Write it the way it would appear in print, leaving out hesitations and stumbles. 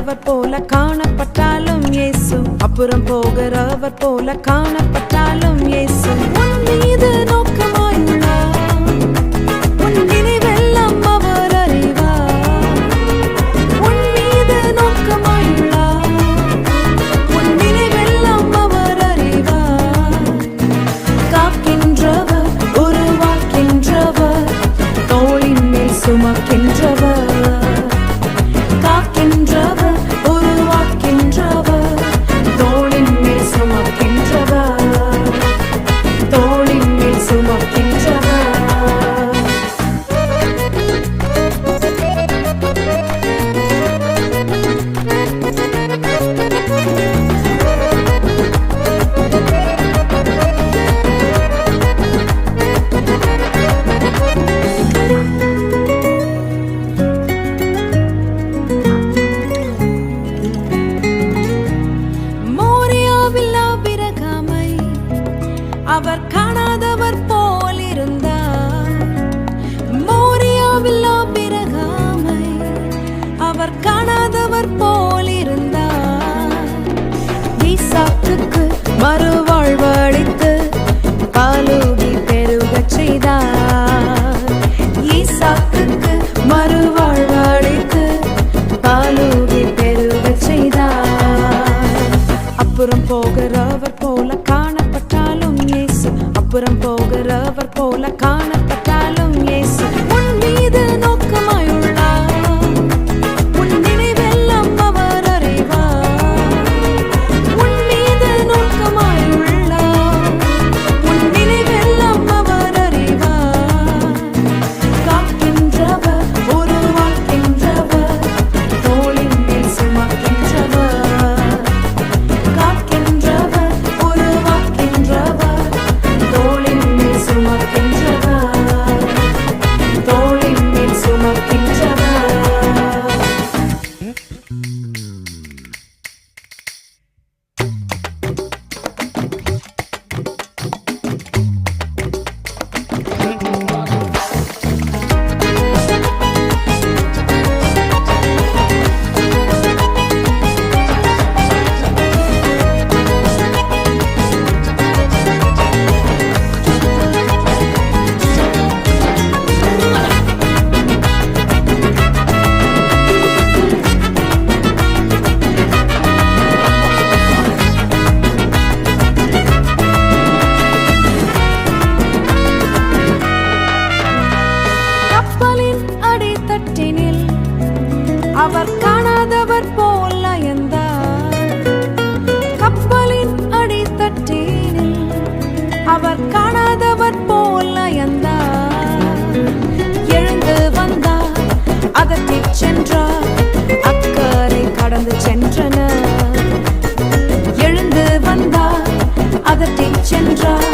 போகிறவர் போல காணப்பட்டாலும் இயேசு, அப்புறம் போகிறவர் போல காணப்பட்டாலும் இயேசு உன் மீது நோக்கமாயுள்ளார். உன் நினைவெல்லாம் அவர் அறிவார். உன் மீது நோக்கமாயுள்ளார். உன் நினைவெல்லாம் அவர் அறிவார். காக்கின்றவர், உருவாக்கின்றவர், தோளின் மேல் சுமக்கின்றவர். காக்கின்றவர், உருவாக்கின்றவர், தோளின் மேல் சுமக்கின்றவர். தோளின் மேல் சுமக்கின்றவர். மோரியாவில் ஆபிரகாமை அவர் காணாதவர் போல் இருந்தார். மோரியாவில் ஆபிரகாமை அவர் காணாதவர் போல் இருந்தார். ஈசாக்குக்கு மறுவாழ்வு அளித்து பாலூதி பெருகச் செய்தார். ஈசாக்குக்கு மறுவாழ்வு அளித்து பாலூதி பெருகச் செய்தார். அப்புறம் போகிறவர் போல காணப்பட்டாலும் இயேசு, அப்புறம் போகிறவர் போல காணப்பட்டாலும் இயேசு உன் மீது நோக்கமாயுள்ளார். உன் நினைவெல்லாம் அவர் அறிவார். உன் மீது நோக்கமாயுள்ளார். உன் நினைவெல்லாம் அவர் அறிவார். காக்கின்றவர், உருவாக்கின்றவர், தோளின் மேல் சுமக்கின்றவர். காக்கின்றவர், உருவாக்கின்றவர், தோளின் மேல் சுமக்கின்றவர். தோளின் மேல் சுமக்கின்றவர். கப்பலின் அடித்தட்டினில் அவர் காணாதவர் போல் அயர்ந்தார். கப்பலின் அடித்தட்டினில் அவர் காணாதவர் போல் அயர்ந்தார். எழுந்து வந்தார், அதட்டிச் சென்றார், அக்கறை கடந்து சென்றனர். எழுந்து வந்தார், அதட்டிச் சென்றார்,